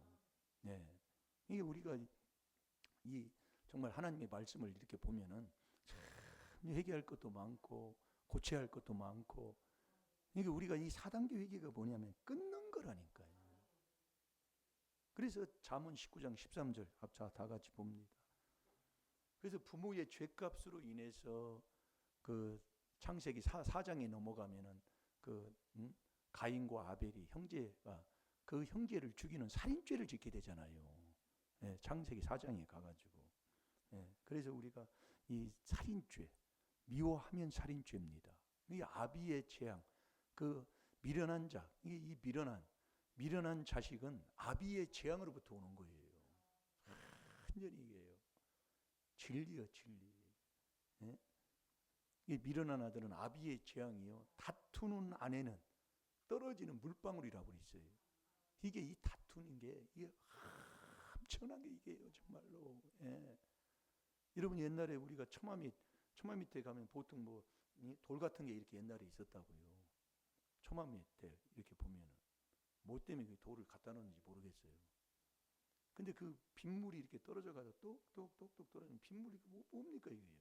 A: 네. 이게 우리가 정말 하나님의 말씀을 이렇게 보면은 참 회개할 것도 많고 고쳐야 할 것도 많고 이게 우리가 이 4단계 회개가 뭐냐면 끊는 거라니까요. 그래서 잠언 19장 13절 다 같이 봅니다. 그래서 부모의 죄값으로 인해서 그 창세기 4장에 넘어가면은 가인과 아벨이 형제가 그 형제를 죽이는 살인죄를 짓게 되잖아요. 예, 창세기 4장에 가가지고. 예, 그래서 우리가 이 살인죄, 미워하면 살인죄입니다. 이 아비의 재앙, 그 미련한 자, 이 미련한 자식은 아비의 재앙으로부터 오는 거예요. 완전히 이게요. 진리요, 진리. 예? 이 미련한 아들은 아비의 재앙이요. 다투는 아내는 떨어지는 물방울이라고 있어요. 이게 이 다투는 게 이게 엄청난 게 이게요, 정말로. 예. 여러분 옛날에 우리가 처마 밑에 가면 보통 돌 같은 게 이렇게 옛날에 있었다고요. 처마 밑에 이렇게 보면은 뭐 때문에 그 돌을 갖다 놓는지 모르겠어요. 근데 그 빗물이 이렇게 떨어져 가서 똑똑똑똑 떨어지는 빗물이 뭡니까 이게요.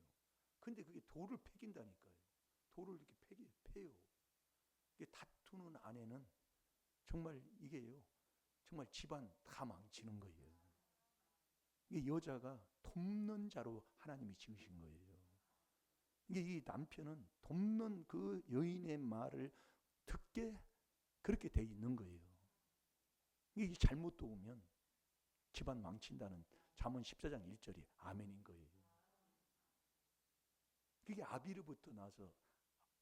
A: 근데 그게 돌을 패긴다니까요. 돌을 이렇게 패요. 이게 다투는 아내는 정말 이게요. 정말 집안 다 망치는 거예요. 이게 여자가 돕는 자로 하나님이 지으신 거예요. 이게 이 남편은 돕는 그 여인의 말을 듣게 그렇게 돼 있는 거예요. 이게 잘못 도우면 집안 망친다는 잠언 14장 1절이 아멘인 거예요. 그게 아비로부터 나서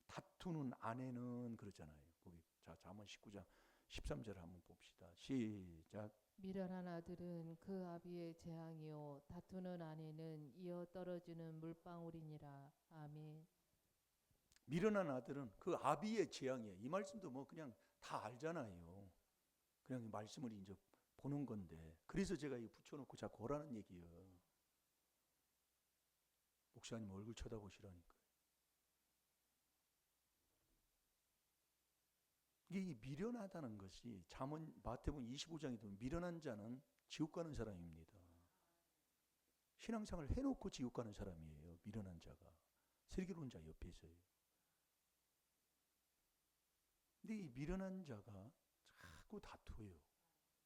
A: 다투는 아내는 그러잖아요. 거기 잠언 19장 13절 한번 봅시다. 시작.
B: 미련한 아들은 그 아비의 재앙이요 다투는 아내는 이어 떨어지는 물방울이니라. 아멘.
A: 미련한 아들은 그 아비의 재앙이에요. 이 말씀도 뭐 그냥 다 알잖아요. 그냥 말씀을 이제 보는 건데 그래서 제가 이 붙여놓고 자꾸 오라는 얘기예요. 목사님 얼굴 쳐다보시라니까요. 이게 미련하다는 것이 마태복음 25장에 보면 미련한 자는 지옥 가는 사람입니다. 신앙생활을 해놓고 지옥 가는 사람이에요. 미련한 자가. 슬기로운 자 옆에 있어요. 근데 이 미련한 자가 자꾸 다투어요.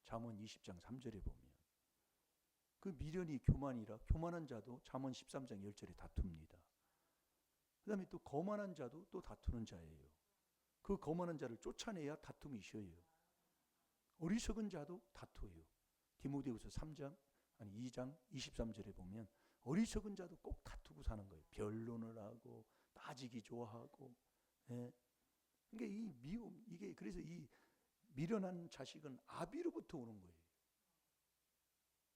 A: 잠언 20장 3절에 보면 그 미련이 교만이라 교만한 자도 잠언 13장 10절에 다툽니다. 그 다음에 또 거만한 자도 또 다투는 자예요. 그 거만한 자를 쫓아내야 다툼이 쉬어요. 어리석은 자도 다투어요. 디모데후서 2장 23절에 보면 어리석은 자도 꼭 다투고 사는 거예요. 변론을 하고 따지기 좋아하고. 예. 그러니까 이 미움, 이게 그래서 이 미련한 자식은 아비로부터 오는 거예요.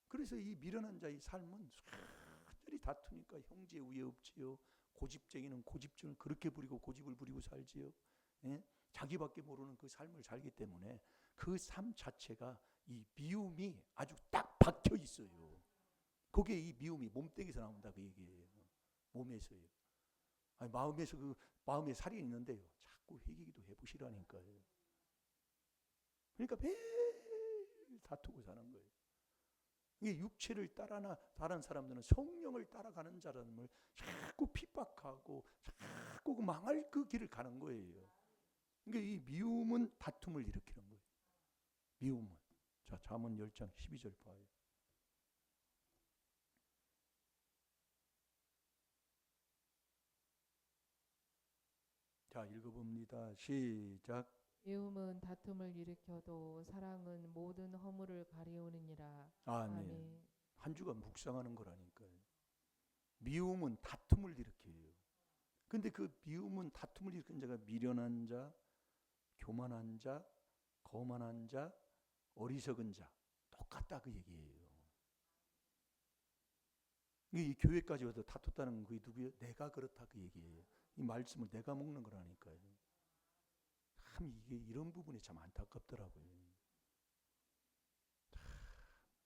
A: 그래서 이 미련한 자의 삶은 수차례 다투니까 형제 위에 없지요. 고집쟁이는 고집증을 그렇게 부리고 고집을 부리고 살지요. 예? 자기밖에 모르는 그 삶을 살기 때문에 그 삶 자체가 이 미움이 아주 딱 박혀 있어요. 거기에 이 미움이 몸뚱이에서 나온다 그 얘기예요. 몸에서요. 아니, 마음에서 그 마음에 살이 있는데요. 자꾸 회개기도 해보시라니까요. 그러니까 매일 다투고 사는 거예요. 이게 육체를 따라나 다른 사람들은 성령을 따라가는 사람을 자꾸 핍박하고 자꾸 망할 그 길을 가는 거예요. 그러니까 이 미움은 다툼을 일으키는 거예요. 미움은. 자, 잠언 10장 12절 봐요. 자, 읽어봅니다. 시작.
B: 미움은 다툼을 일으켜도 사랑은 모든 허물을 가리우느니라.
A: 아멘.
B: 아멘.
A: 한 주간 묵상하는 거라니까요. 미움은 다툼을 일으켜요. 근데 그 미움은 다툼을 일으키는 자가 미련한 자, 교만한 자, 거만한 자, 어리석은 자 똑같다 그 얘기예요. 이 교회까지 와서 다퉜다는 그게 누구예요? 내가 그렇다 그 얘기예요. 이 말씀을 내가 먹는 거라니까요. 참 이게 이런 부분이 참 안타깝더라고요.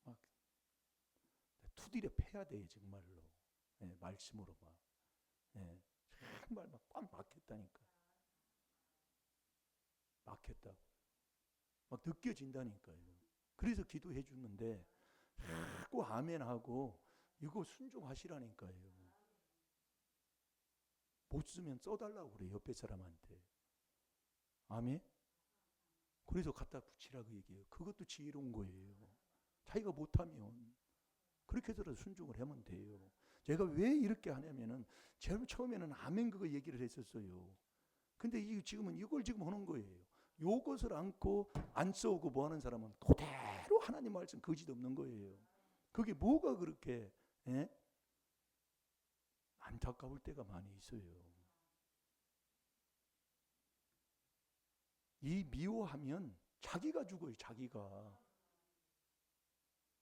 A: 막 투디려 패야 돼 정말로. 예, 말씀으로 막. 예, 정말 막 꽉 막혔다니까. 막혔다고. 막 느껴진다니까요. 그래서 기도해 주는데 자꾸 아멘하고 이거 순종하시라니까요. 못 쓰면 써달라고 그래 옆에 사람한테. 아멘. 그래서 갖다 붙이라고 얘기해요. 그것도 지혜로운 거예요. 자기가 못하면 그렇게 해서 순종을 하면 돼요. 제가 왜 이렇게 하냐면은 제일 처음에는 아멘 그거 얘기를 했었어요. 근데 지금은 이걸 지금 하는 거예요. 요것을 안고 안 써오고 뭐 하는 사람은 그대로 하나님 말씀 거짓 없는 거예요. 그게 뭐가 그렇게 안타까울 때가 많이 있어요. 이 미워하면 자기가 죽어요. 자기가.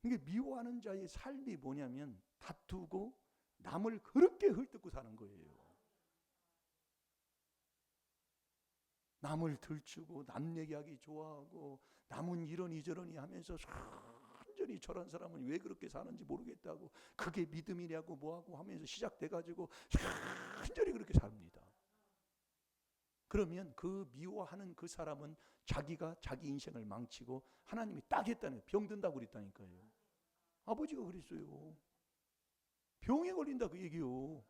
A: 이게 미워하는 자의 삶이 뭐냐면 다투고 남을 그렇게 헐뜯고 사는 거예요. 남을 들추고 남 얘기하기 좋아하고 남은 이러니 저러니 하면서 완전히 저런 사람은 왜 그렇게 사는지 모르겠다고 그게 믿음이냐고 뭐하고 하면서 시작돼가지고 완전히 그렇게 삽니다. 그러면 그 미워하는 그 사람은 자기가 자기 인생을 망치고 하나님이 딱 했다는 거예요. 병든다고 그랬다니까요. 아버지가 그랬어요. 병에 걸린다 그 얘기요.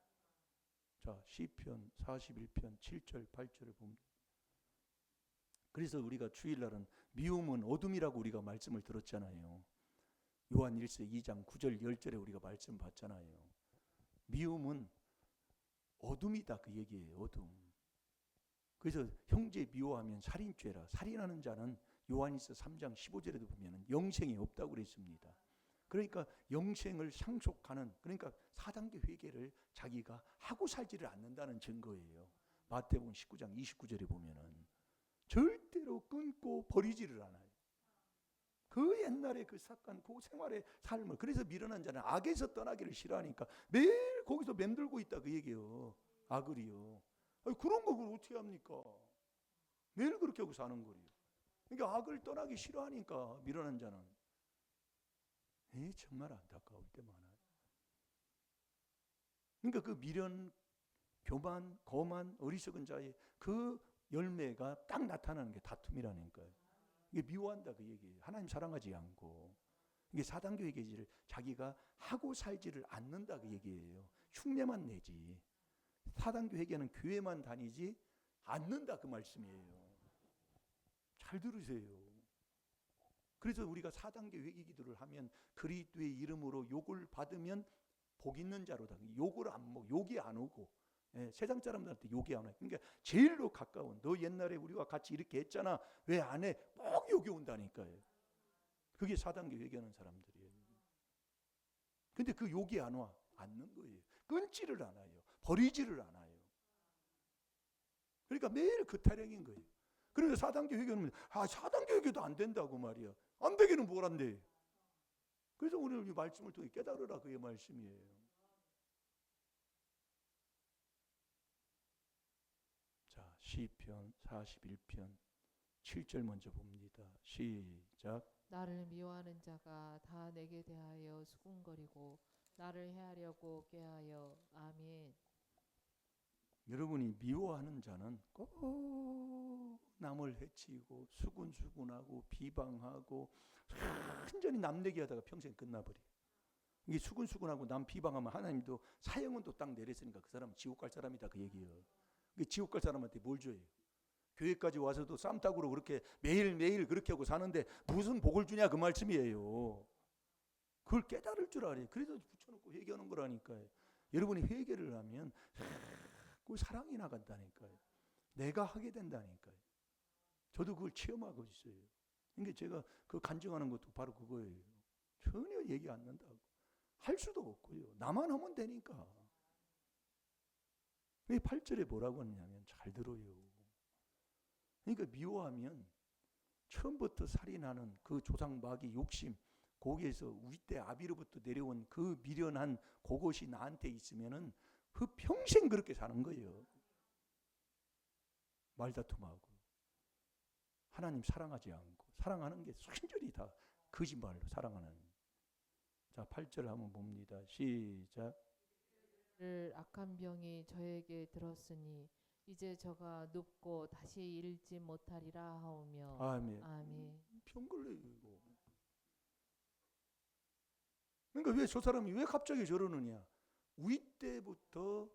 A: 자, 시편 41편 7절 8절을 보면 그래서 우리가 주일날은 미움은 어둠이라고 우리가 말씀을 들었잖아요. 요한 1서 2장 9절 10절에 우리가 말씀 봤잖아요. 미움은 어둠이다 그 얘기예요. 어둠. 그래서 형제 미워하면 살인죄라. 살인하는 자는 요한일서 3장 15절에도 보면 영생이 없다고 그랬습니다. 그러니까 영생을 상속하는 그러니까 4단계 회개를 자기가 하고 살지를 않는다는 증거예요. 마태복음 19장 29절에 보면은 절대로 끊고 버리지를 않아요. 그 옛날에 그 삭간 그 생활의 삶을 그래서 미련한 자는 악에서 떠나기를 싫어하니까 매일 거기서 맴돌고 있다 그 얘기예요. 악을이요. 아니, 그런 거 그걸 어떻게 합니까? 매일 그렇게 하고 사는 거예요. 그러니까 악을 떠나기 싫어하니까 미련한 자는 정말 안타까울 때 많아요. 그러니까 그 미련, 교만, 거만, 어리석은 자의 그 열매가 딱 나타나는 게 다툼이라니까요. 이게 미워한다 그 얘기예요. 하나님 사랑하지 않고 이게 4단계 회개지를 자기가 하고 살지를 않는다 그 얘기예요. 흉내만 내지 4단계 회개는 교회만 다니지 않는다 그 말씀이에요. 잘 들으세요. 그래서 우리가 4단계 회개 기도를 하면 그리스도의 이름으로 욕을 받으면 복 있는 자로다. 욕을 안 먹, 욕이 안 오고, 세상 사람들한테 욕이 안 와요. 그러니까 제일로 가까운, 너 옛날에 우리와 같이 이렇게 했잖아, 왜 안 해? 꼭 욕이 온다니까요. 그게 4단계 회개하는 사람들이에요. 근데 그 욕이 안 와, 않는 거예요. 끊지를 않아요. 버리지를 않아요. 그러니까 매일 그 타령인 거예요. 그러니까 4단계 회개는 4단계 회개도 안 된다고 말이야. 안 되기는 뭘 안 돼. 그래서 오늘 이 말씀을 통해 깨달으라, 그의 말씀이에요. 자, 시편 41편 7절 먼저 봅니다. 시작.
B: 나를 미워하는 자가 다 내게 대하여 수군거리고 나를 해하려고 꾀하여. 아멘.
A: 여러분이 미워하는 자는 꼭 남을 해치고 수군수군하고 비방하고 완전히 남 얘기하다가 평생 끝나버려. 이게 수군수군하고 남 비방하면 하나님도 사형은 또 딱 내렸으니까 그 사람은 지옥 갈 사람이다, 그 얘기예요. 지옥 갈 사람한테 뭘 줘요? 교회까지 와서도 쌈딱으로 그렇게 매일매일 그렇게 하고 사는데 무슨 복을 주냐, 그 말씀이에요. 그걸 깨달을 줄 알아요. 그래서 붙여놓고 회개하는 거라니까요. 여러분이 회개를 하면 그 사랑이 나간다니까요. 내가 하게 된다니까요. 저도 그걸 체험하고 있어요. 그러니까 제가 그 간증하는 것도 바로 그거예요. 전혀 얘기 안 난다고. 할 수도 없고요. 나만 하면 되니까. 8절에 뭐라고 하냐면, 잘 들어요. 그러니까 미워하면 처음부터 살인하는 그 조상 마귀 욕심, 거기에서 윗대 아비로부터 내려온 그 미련한 그것이 나한테 있으면은 그 평생 그렇게 사는 거예요. 말다툼하고 하나님 사랑하지 않고, 사랑하는 게 순전히 다 거짓말로 사랑하는. 자, 8절 한번 봅니다. 시작.
B: 를 악한 병이 저에게 들었으니 이제 저가 눕고 다시 일지 못하리라 하오며.
A: 아멘.
B: 아멘.
A: 병 걸려요 이거. 그러니까 왜 저 사람이 왜 갑자기 저러느냐? 윗때부터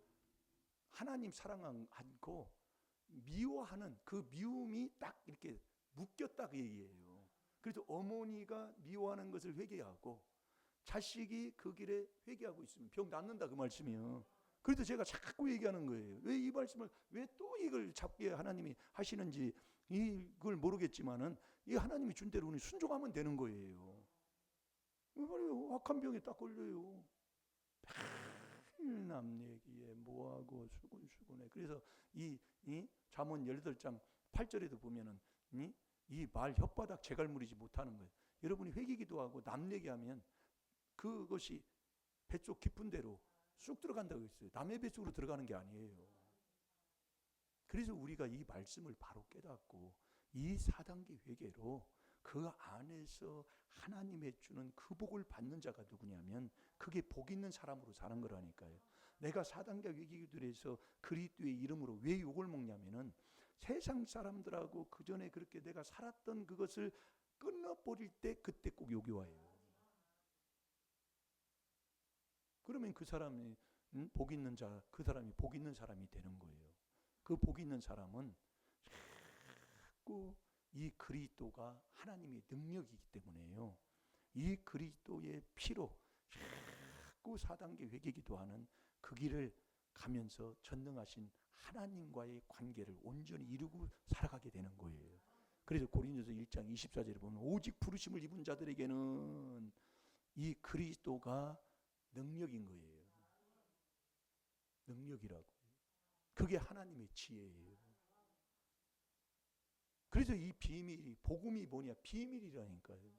A: 하나님 사랑 않고 미워하는 그 미움이 딱 이렇게 묶였다, 그 얘기예요. 그래서 어머니가 미워하는 것을 회개하고 자식이 그 길에 회개하고 있으면 병 낫는다, 그 말씀이요. 그래서 제가 자꾸 얘기하는 거예요. 왜 이 말씀을, 왜 또 이걸 잡게 하나님이 하시는지 이걸 모르겠지만은 이 하나님이 준 대로 순종하면 되는 거예요. 왜 말이에요? 악한 병에 딱 걸려요. 매일 남 얘기에 뭐하고 수군수군해. 그래서 이 잠언 18장 8절에도 보면은 이 말 혓바닥 재갈무리지 못하는 거예요. 여러분이 회개기도 하고 남 얘기하면 그것이 뱃속 깊은 데로 쑥 들어간다고 했어요. 남의 뱃속으로 들어가는 게 아니에요. 그래서 우리가 이 말씀을 바로 깨닫고 이 4단계 회개로 그 안에서 하나님의 주는 그 복을 받는 자가 누구냐면 그게 복 있는 사람으로 사는 거라니까요. 내가 4단계 회개기도에서 그리스도의 이름으로 왜 욕을 먹냐면은 세상 사람들하고 그 전에 그렇게 내가 살았던 그것을 끊어버릴 때 그때 꼭 욕이 와요. 그러면 그 사람이 복 있는 자, 그 사람이 복 있는 사람이 되는 거예요. 그 복 있는 사람은 자꾸 이 그리스도가 하나님의 능력이기 때문에요. 이 그리스도의 피로 자꾸 4단계 회개기도하는 그 길을 가면서 전능하신 하나님과의 관계를 온전히 이루고 살아가게 되는 거예요. 그래서 고린도서 1장 24절에 보면 오직 부르심을 입은 자들에게는 이 그리스도가 능력인 거예요. 능력이라고. 그게 하나님의 지혜예요. 그래서 이 비밀이, 복음이 뭐냐? 비밀이라니까요.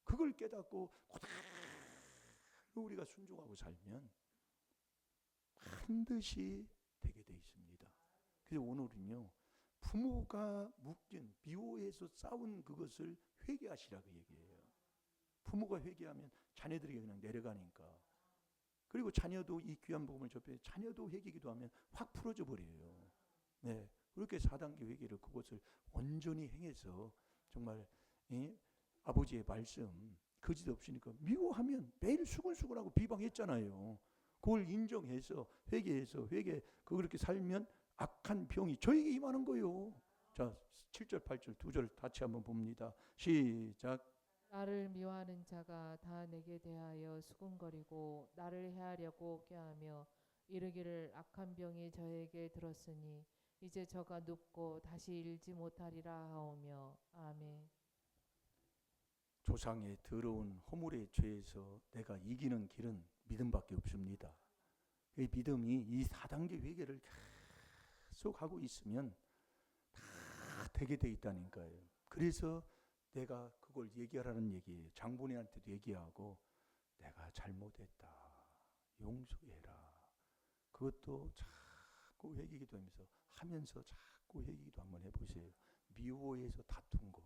A: 그걸 깨닫고 그대로 우리가 순종하고 살면 반드시 되게 돼 있습니다. 그래서 오늘은요, 부모가 묶인 미워해서 싸운 그것을 회개하시라고 얘기해요. 부모가 회개하면 자녀들에게 그냥 내려가니까. 그리고 자녀도 이 귀한 복음을 접해 자녀도 회개기도 하면 확 풀어져 버려요. 네, 그렇게 4단계 회개를 그것을 온전히 행해서 정말 아버지의 말씀 거짓 없으니까 미워하면 매일 수근수근하고 비방했잖아요. 그걸 인정해서 회개해서 그렇게 살면 악한 병이 저에게 임하는 거예요. 자, 7절 8절 두 절 같이 한번 봅니다. 시작.
B: 나를 미워하는 자가 다 내게 대하여 수군거리고 나를 해하려고 꾀하며 이르기를 악한 병이 저에게 들었으니 이제 저가 눕고 다시 일지 못하리라 하오며. 아멘.
A: 조상의 더러운 허물의 죄에서 내가 이기는 길은 믿음밖에 없습니다. 이 믿음이 이 4단계 회개를 계속 하고 있으면 다 되게 돼 있다는 거예요. 그래서 내가 그걸 얘기하라는 얘기예요. 장본인한테도 얘기하고 내가 잘못했다, 용서해라. 그것도 자꾸 회개기도 하면서 자꾸 회개기도 한번 해보세요. 미워해서 다툰 거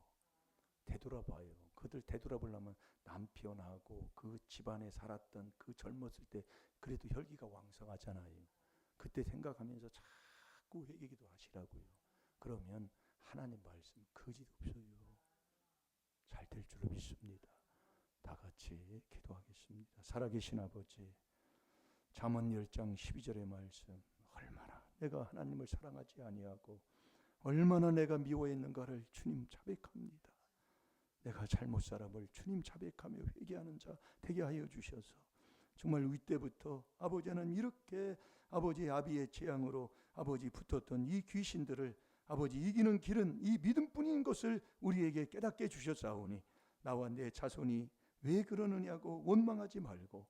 A: 되돌아봐요. 그들 되돌아보려면 남편하고 그 집안에 살았던 그 젊었을 때 그래도 혈기가 왕성하잖아요. 그때 생각하면서 자꾸 회개기도 하시라고요. 그러면 하나님 말씀 거짓 없어요. 잘 될 줄로 믿습니다. 다 같이 기도하겠습니다. 살아계신 아버지, 잠언 10장 12절의 말씀, 얼마나 내가 하나님을 사랑하지 아니하고 얼마나 내가 미워했는가를 주님 자백합니다. 내가 잘못 살아을 주님 자백하며 회개하는 자 되게 하여 주셔서 정말 이때부터 아버지는 이렇게 아버지의 아비의 재앙으로 아버지 붙었던 이 귀신들을 아버지 이기는 길은 이 믿음뿐인 것을 우리에게 깨닫게 주셨사오니 나와 내 자손이 왜 그러느냐고 원망하지 말고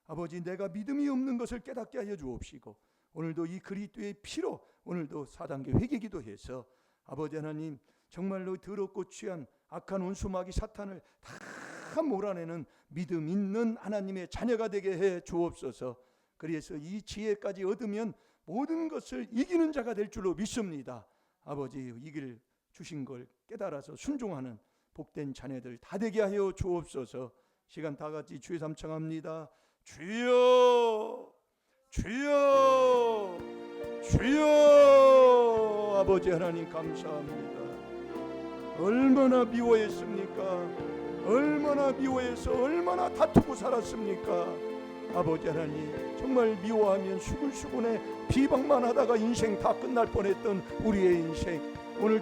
A: 아버지 내가 믿음이 없는 것을 깨닫게 하여 주옵시고 오늘도 이 그리스도의 피로 오늘도 4단계 회개기도 해서 아버지 하나님 정말로 더럽고 취한 악한 원수마귀 사탄을 다 몰아내는 믿음 있는 하나님의 자녀가 되게 해 주옵소서. 그래서 이 지혜까지 얻으면 모든 것을 이기는 자가 될 줄로 믿습니다. 아버지 이길 주신 걸 깨달아서 순종하는 복된 자녀들 다 되게 하여 주옵소서. 시간 다 같이 주의 삼창합니다. 주여 주여 주여. 아버지 하나님 감사합니다. 얼마나 미워했습니까? 얼마나 미워해서 얼마나 다투고 살았습니까? 아버지 하나님 정말 미워하면 수근수근해 비방만 하다가 인생 다 끝날 뻔했던 우리의 인생